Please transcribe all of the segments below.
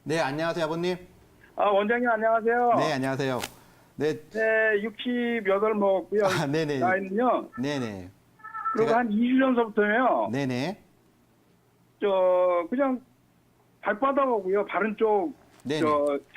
네, 안녕하세요, 아버님. 원장님 안녕하세요. 네, 안녕하세요. 네, 네, 68 먹었고요. 네네. 나이는요. 네네. 그리고 한 2주 전서부터요. 네네. 그냥 발바닥하고요. 바른 쪽, 네네.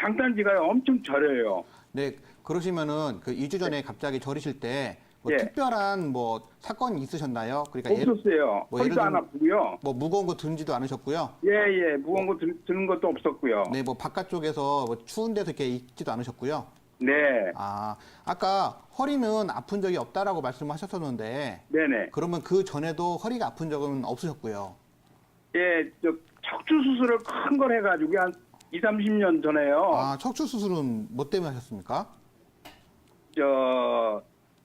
장단지가 엄청 저려요. 네, 그러시면은 그 2주 전에 갑자기 저리실 때 뭐 예. 특별한 뭐 사건이 있으셨나요? 그러니까 없었어요. 뭐 예를 허리도 안 들면 아프고요. 뭐 무거운 거 든지도 않으셨고요. 예. 무거운 거 드는 것도 없었고요. 네, 뭐 바깥쪽에서 뭐 추운 데서 이렇게 있지도 않으셨고요. 네. 아, 아까 허리는 아픈 적이 없다라고 말씀하셨었는데 네네. 그러면 그 전에도 허리가 아픈 적은 없으셨고요. 예, 척추 수술을 큰 걸 해가지고 한 20, 30년 전에요. 아, 척추 수술은 뭐 때문에 하셨습니까?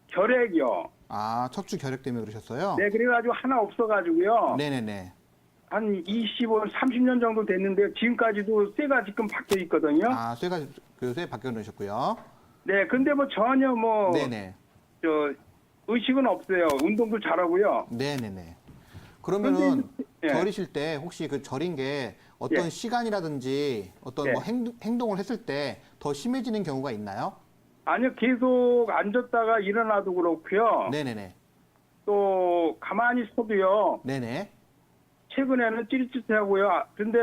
결핵이요. 아, 척추 결핵 때문에 그러셨어요? 네, 그래가지고 하나 없어가지고요. 네네네. 한 25, 30년 정도 됐는데 지금까지도 쇠가 지금 박혀 있거든요. 아, 쇠가 쇠 바뀌어 놓으셨고요. 네, 근데 뭐 전혀 네네. 의식은 없어요. 운동도 잘하고요. 네네네. 그러면은 예. 절이실 때 혹시 그 절인 게 어떤 예. 시간이라든지 어떤 예. 뭐 행동을 했을 때 더 심해지는 경우가 있나요? 아니요, 계속 앉았다가 일어나도 그렇고요. 네네네. 또 가만히 서도요. 네네. 최근에는 찌릿찌릿하고요. 근데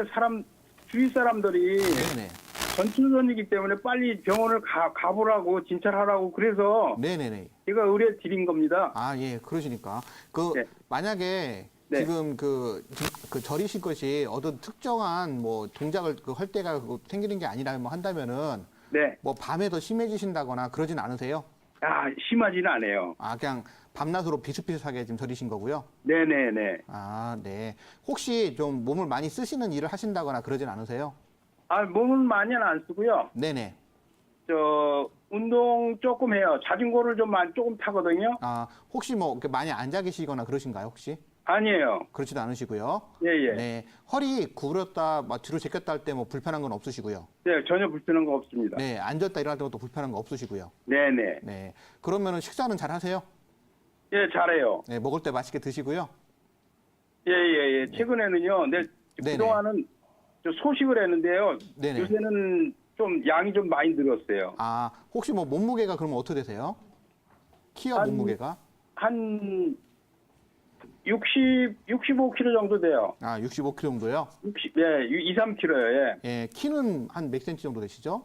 주위 사람들이 네네. 전투선이기 때문에 빨리 병원을 가보라고 진찰하라고 그래서 네네네. 제가 의뢰 드린 겁니다. 아, 예, 그러시니까. 네. 만약에 네. 지금 그 절이실 것이 어떤 특정한 뭐 동작을 할 때가 생기는 게 아니라 뭐 한다면은 네. 뭐 밤에 더 심해지신다거나 그러진 않으세요? 심하지는 않아요. 아, 그냥 밤낮으로 비슷비슷하게 지금 절이신 거고요. 네네네. 아, 네. 혹시 좀 몸을 많이 쓰시는 일을 하신다거나 그러진 않으세요? 몸은 많이는 안 쓰고요. 네네. 운동 조금 해요. 자전거를 조금 타거든요. 아, 혹시 뭐 이렇게 많이 앉아 계시거나 그러신가요, 혹시? 아니에요. 그렇지도 않으시고요. 예. 네. 허리 구부렸다, 막 뒤로 제꼈다 할 때 뭐 불편한 건 없으시고요. 네, 전혀 불편한 거 없습니다. 네. 앉았다 일어날 때도 불편한 거 없으시고요. 네네. 네. 그러면은 식사는 잘 하세요? 예, 잘해요. 네. 먹을 때 맛있게 드시고요. 예. 최근에는요, 네네. 그동안은 소식을 했는데요. 네네. 요새는 좀 양이 좀 많이 늘었어요. 아, 혹시 뭐 몸무게가 그러면 어떻게 되세요? 키와 몸무게가? 한 65kg 정도 돼요. 아, 65kg 정도요? 2, 3kg요. 예. 예, 키는 한 몇 센치 정도 되시죠?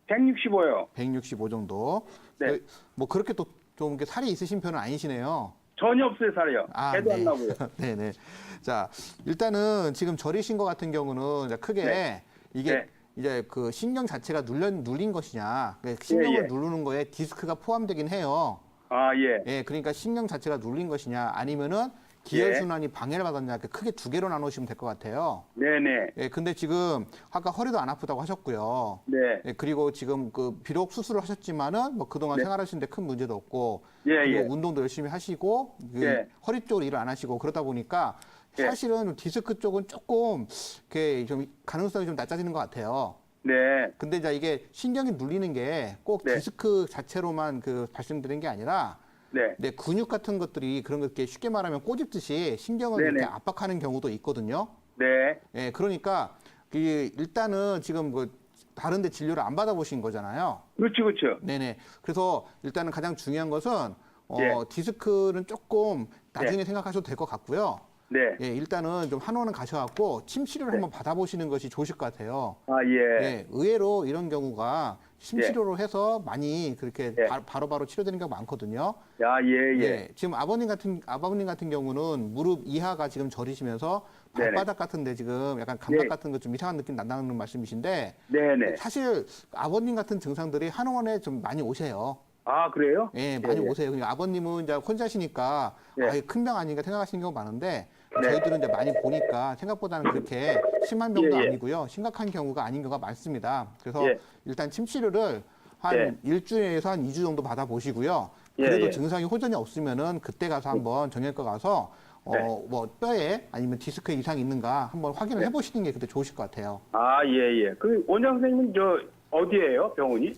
165요. 165 정도. 네. 뭐 그렇게 또 좀 살이 있으신 편은 아니시네요. 전혀 없어요, 살이요. 아, 해도 네. 안 나고요. 네네. 자, 일단은 지금 절이신 것 같은 경우는 이제 크게 네. 이게 네. 이제 그 신경 자체가 눌린 것이냐, 신경을 예. 누르는 거에 디스크가 포함되긴 해요. 예. 예, 그러니까 신경 자체가 눌린 것이냐, 아니면은 기혈순환이 방해를 받았냐, 이렇게 크게 두 개로 나누시면 될 것 같아요. 네네. 예, 근데 지금 아까 허리도 안 아프다고 하셨고요. 네. 예, 그리고 지금 비록 수술을 하셨지만은 뭐 그동안 네. 생활하시는데 큰 문제도 없고, 예. 그리고 운동도 열심히 하시고, 예. 허리 쪽으로 일을 안 하시고 그러다 보니까 예. 사실은 디스크 쪽은 조금 이렇게 좀 가능성이 좀 낮아지는 것 같아요. 네. 근데 이제 이게 신경이 눌리는 게 꼭 네. 디스크 자체로만 발생되는 게 아니라 네. 근육 같은 것들이 그런 거 이렇게 쉽게 말하면 꼬집듯이 신경을 네네. 이렇게 압박하는 경우도 있거든요. 네. 예, 그러니까 일단은 지금 다른 데 진료를 안 받아보신 거잖아요. 그렇죠. 네네. 그래서 일단은 가장 중요한 것은 예. 디스크는 조금 나중에 생각하셔도 될 것 같고요. 네. 예, 일단은 좀 한원은 가셔갖고 침 치료를 한번 받아보시는 것이 좋으실 것 같아요. 예. 예, 의외로 이런 경우가 침 치료로 해서 많이 그렇게 예. 바로바로 치료되는 경우가 많거든요. 예. 예, 지금 아버님 같은 경우는 무릎 이하가 지금 저리시면서 발바닥 같은데 지금 약간 감각 예. 같은 거 좀 이상한 느낌 난다는 말씀이신데 네네. 사실 아버님 같은 증상들이 한의원에 좀 많이 오세요. 그래요? 예, 많이 오세요. 그러니까 아버님은 이제 혼자시니까 예. 큰 병 아닌가 생각하시는 경우 많은데 네. 저희들은 이제 많이 보니까 생각보다는 그렇게 심한 병도 예. 아니고요. 심각한 경우가 아닌 경우가 많습니다. 그래서 예. 일단 침 치료를 한 예. 일주일에서 한 2주 정도 받아보시고요. 그래도 예. 증상이 호전이 없으면은 그때 가서 한번 정형외과 가서 네. 뭐 뼈에 아니면 디스크에 이상이 있는가 한번 확인을 네. 해보시는 게 그때 좋으실 것 같아요. 예. 그 원장 선생님 어디예요? 병원이?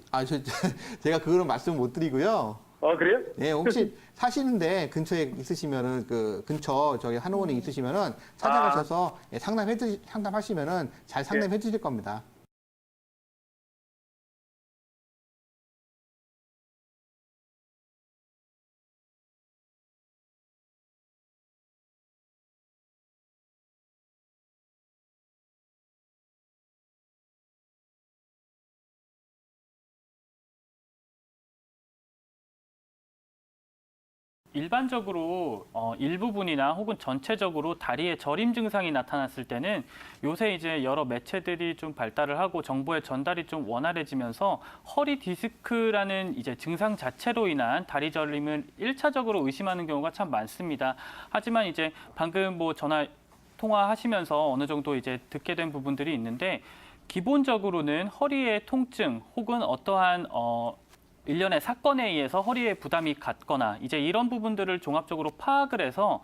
제가 그거는 말씀 못 드리고요. 그래요? 예, 혹시 사시는데 근처에 있으시면은 근처 저기 한의원에 있으시면은 찾아가셔서 상담하시면은 잘 상담해 주실 겁니다. 일반적으로 일부분이나 혹은 전체적으로 다리에 저림 증상이 나타났을 때는 요새 이제 여러 매체들이 좀 발달을 하고 정보의 전달이 좀 원활해지면서 허리 디스크라는 이제 증상 자체로 인한 다리 저림을 1차적으로 의심하는 경우가 참 많습니다. 하지만 이제 방금 뭐 전화 통화하시면서 어느 정도 이제 듣게 된 부분들이 있는데 기본적으로는 허리의 통증 혹은 어떠한 일련의 사건에 의해서 허리에 부담이 갔거나 이제 이런 부분들을 종합적으로 파악을 해서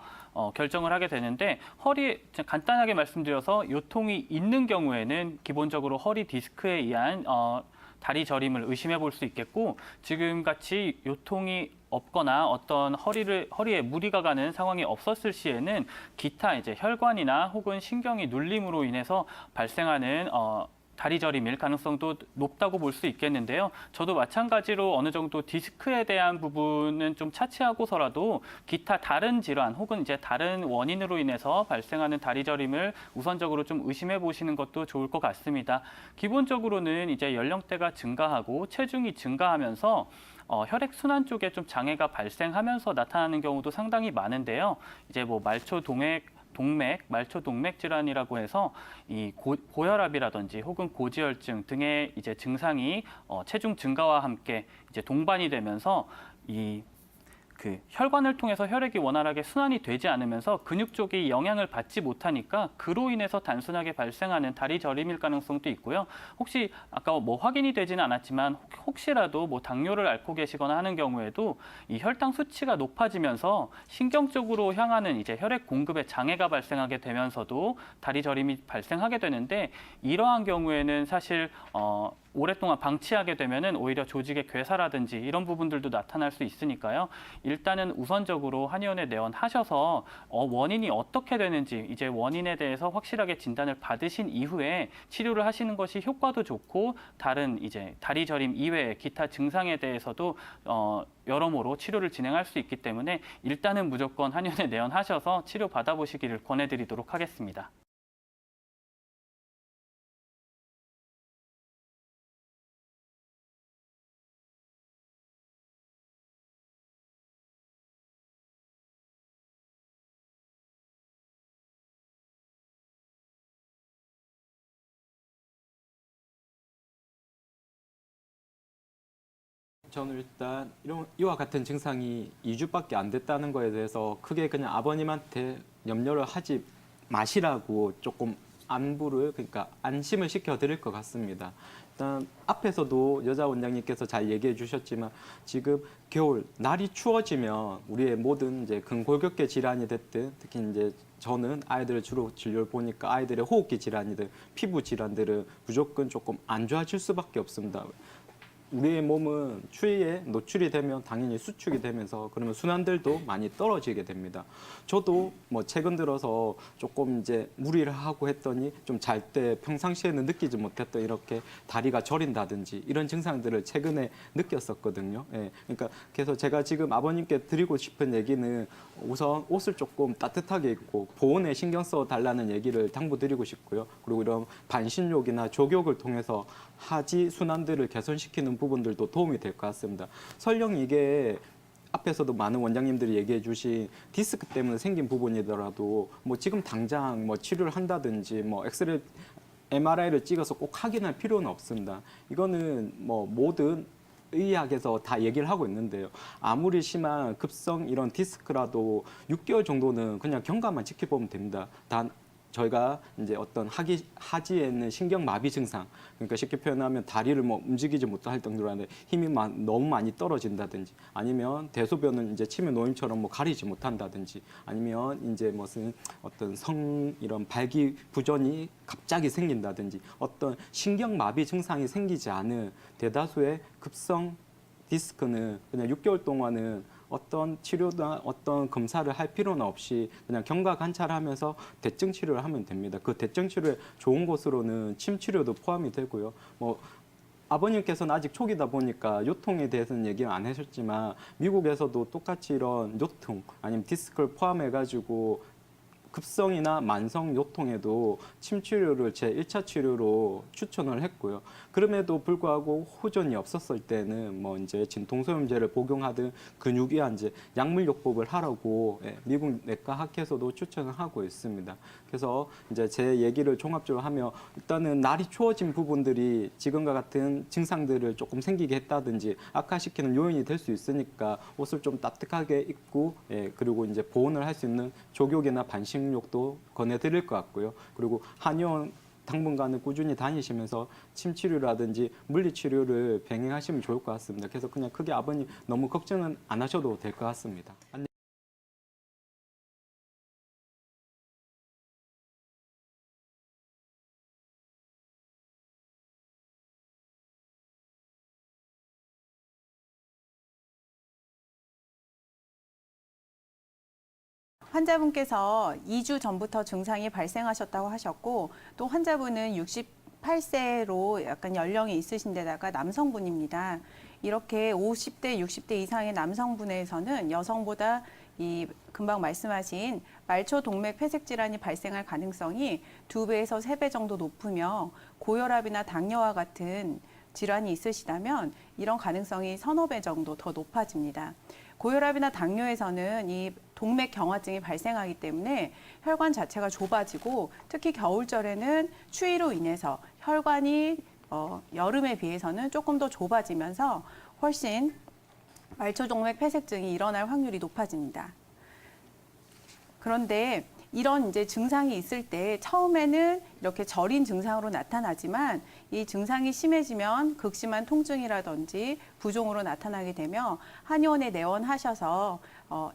결정을 하게 되는데 간단하게 말씀드려서 요통이 있는 경우에는 기본적으로 허리 디스크에 의한 다리 저림을 의심해 볼 수 있겠고 지금같이 요통이 없거나 어떤 허리에 무리가 가는 상황이 없었을 시에는 기타 이제 혈관이나 혹은 신경이 눌림으로 인해서 발생하는 다리 저림일 가능성도 높다고 볼 수 있겠는데요. 저도 마찬가지로 어느 정도 디스크에 대한 부분은 좀 차치하고서라도 기타 다른 질환 혹은 이제 다른 원인으로 인해서 발생하는 다리 저림을 우선적으로 좀 의심해 보시는 것도 좋을 것 같습니다. 기본적으로는 이제 연령대가 증가하고 체중이 증가하면서 혈액 순환 쪽에 좀 장애가 발생하면서 나타나는 경우도 상당히 많은데요. 이제 뭐 말초 동맥 질환이라고 해서 이 고혈압이라든지 혹은 고지혈증 등의 이제 증상이 체중 증가와 함께 이제 동반이 되면서 혈관을 통해서 혈액이 원활하게 순환이 되지 않으면서 근육 쪽이 영향을 받지 못하니까 그로 인해서 단순하게 발생하는 다리 저림일 가능성도 있고요. 혹시 아까 뭐 확인이 되지는 않았지만 혹시라도 뭐 당뇨를 앓고 계시거나 하는 경우에도 이 혈당 수치가 높아지면서 신경 쪽으로 향하는 이제 혈액 공급에 장애가 발생하게 되면서도 다리 저림이 발생하게 되는데 이러한 경우에는 사실 오랫동안 방치하게 되면은 오히려 조직의 괴사라든지 이런 부분들도 나타날 수 있으니까요. 일단은 우선적으로 한의원에 내원하셔서 원인이 어떻게 되는지 이제 원인에 대해서 확실하게 진단을 받으신 이후에 치료를 하시는 것이 효과도 좋고 다른 이제 다리 저림 이외의 기타 증상에 대해서도 여러모로 치료를 진행할 수 있기 때문에 일단은 무조건 한의원에 내원하셔서 치료 받아보시기를 권해드리도록 하겠습니다. 저는 일단 이와 같은 증상이 2주밖에 안 됐다는 거에 대해서 크게 그냥 아버님한테 염려를 하지 마시라고 조금 그러니까 안심을 시켜드릴 것 같습니다. 일단 앞에서도 여자 원장님께서 잘 얘기해 주셨지만 지금 겨울 날이 추워지면 우리의 모든 이제 근골격계 질환이 됐든 특히 이제 저는 아이들을 주로 진료를 보니까 아이들의 호흡기 질환이든 피부 질환들은 무조건 조금 안 좋아질 수밖에 없습니다. 우리의 몸은 추위에 노출이 되면 당연히 수축이 되면서 그러면 순환들도 많이 떨어지게 됩니다. 저도 뭐 최근 들어서 조금 이제 무리를 하고 했더니 좀 잘 때 평상시에는 느끼지 못했던 이렇게 다리가 저린다든지 이런 증상들을 최근에 느꼈었거든요. 예, 그러니까 그래서 제가 지금 아버님께 드리고 싶은 얘기는 우선 옷을 조금 따뜻하게 입고 보온에 신경 써 달라는 얘기를 당부드리고 싶고요. 그리고 이런 반신욕이나 족욕을 통해서 하지 순환들을 개선시키는 부분들도 도움이 될 것 같습니다. 설령 이게 앞에서도 많은 원장님들이 얘기해 주신 디스크 때문에 생긴 부분이더라도 뭐 지금 당장 뭐 치료를 한다든지 뭐 엑스레이 MRI를 찍어서 꼭 확인할 필요는 없습니다. 이거는 뭐 모든 의학에서 다 얘기를 하고 있는데요. 아무리 심한 급성 이런 디스크라도 6개월 정도는 그냥 경과만 지켜보면 됩니다. 단 저희가 이제 어떤 하지에 있는 신경마비 증상, 그러니까 쉽게 표현하면 다리를 뭐 움직이지 못할 정도로 하는데 힘이 너무 많이 떨어진다든지, 아니면 대소변은 이제 치매 노인처럼 뭐 가리지 못한다든지, 아니면 이제 무슨 어떤 이런 발기부전이 갑자기 생긴다든지, 어떤 신경마비 증상이 생기지 않은 대다수의 급성 디스크는 그냥 6개월 동안은 어떤 치료나 어떤 검사를 할 필요는 없이 그냥 경과 관찰하면서 대증 치료를 하면 됩니다. 그 대증 치료의 좋은 곳으로는 침 치료도 포함이 되고요. 뭐 아버님께서는 아직 초기다 보니까 요통에 대해서는 얘기를 안 하셨지만 미국에서도 똑같이 이런 요통 아니면 디스크를 포함해가지고 급성이나 만성 요통에도 침 치료를 제 1차 치료로 추천을 했고요. 그럼에도 불구하고 호전이 없었을 때는 뭐 이제 진통소염제를 복용하든 근육이완제, 약물요법을 하라고 미국 내과 학회에서도 추천을 하고 있습니다. 그래서 이제 제 얘기를 종합적으로 하면 일단은 날이 추워진 부분들이 지금과 같은 증상들을 조금 생기게 했다든지 악화시키는 요인이 될 수 있으니까 옷을 좀 따뜻하게 입고 그리고 이제 보온을 할 수 있는 족욕이나 반신욕도 권해드릴 것 같고요. 그리고 한의원 당분간은 꾸준히 다니시면서 침 치료라든지 물리 치료를 병행하시면 좋을 것 같습니다. 그래서 그냥 크게 아버님 너무 걱정은 안 하셔도 될 것 같습니다. 환자분께서 2주 전부터 증상이 발생하셨다고 하셨고 또 환자분은 68세로 약간 연령이 있으신 데다가 남성분입니다. 이렇게 50대, 60대 이상의 남성분에서는 여성보다 이 금방 말씀하신 말초 동맥 폐색 질환이 발생할 가능성이 2배에서 3배 정도 높으며 고혈압이나 당뇨와 같은 질환이 있으시다면 이런 가능성이 서너 배 정도 더 높아집니다. 고혈압이나 당뇨에서는 이 동맥 경화증이 발생하기 때문에 혈관 자체가 좁아지고 특히 겨울철에는 추위로 인해서 혈관이 여름에 비해서는 조금 더 좁아지면서 훨씬 말초동맥 폐색증이 일어날 확률이 높아집니다. 그런데 이런 이제 증상이 있을 때 처음에는 이렇게 저린 증상으로 나타나지만 이 증상이 심해지면 극심한 통증이라든지 부종으로 나타나게 되며 한의원에 내원하셔서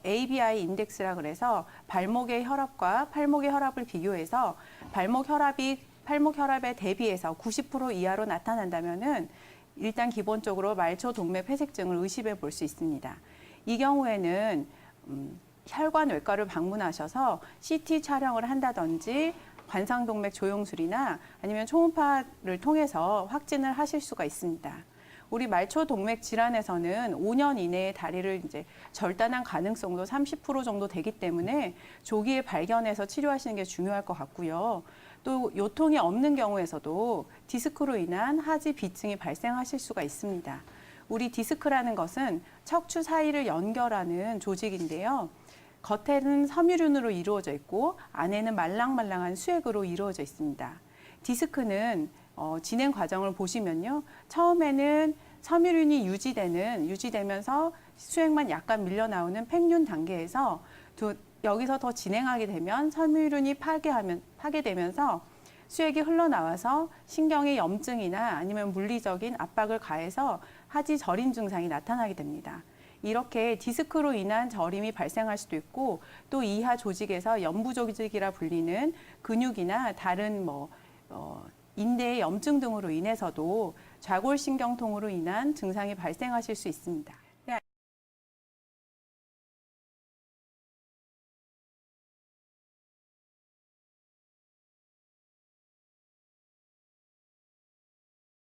ABI 인덱스라 그래서 발목의 혈압과 팔목의 혈압을 비교해서 발목 혈압에 대비해서 90% 이하로 나타난다면은 일단 기본적으로 말초 동맥 폐색증을 의심해 볼 수 있습니다. 이 경우에는 혈관외과를 방문하셔서 CT 촬영을 한다든지 관상동맥 조영술이나 아니면 초음파를 통해서 확진을 하실 수가 있습니다. 우리 말초동맥 질환에서는 5년 이내에 다리를 이제 절단한 가능성도 30% 정도 되기 때문에 조기에 발견해서 치료하시는 게 중요할 것 같고요. 또 요통이 없는 경우에서도 디스크로 인한 하지 비증이 발생하실 수가 있습니다. 우리 디스크라는 것은 척추 사이를 연결하는 조직인데요. 겉에는 섬유륜으로 이루어져 있고 안에는 말랑말랑한 수액으로 이루어져 있습니다. 디스크는 진행 과정을 보시면요. 처음에는 섬유륜이 유지되면서 수액만 약간 밀려나오는 팽륜 단계에서 여기서 더 진행하게 되면 섬유륜이 파괴되면서 수액이 흘러나와서 신경에 염증이나 아니면 물리적인 압박을 가해서 하지 저림 증상이 나타나게 됩니다. 이렇게 디스크로 인한 저림이 발생할 수도 있고 또 이하 조직에서 연부 조직이라 불리는 근육이나 다른 인대의 염증 등으로 인해서도 좌골신경통으로 인한 증상이 발생하실 수 있습니다.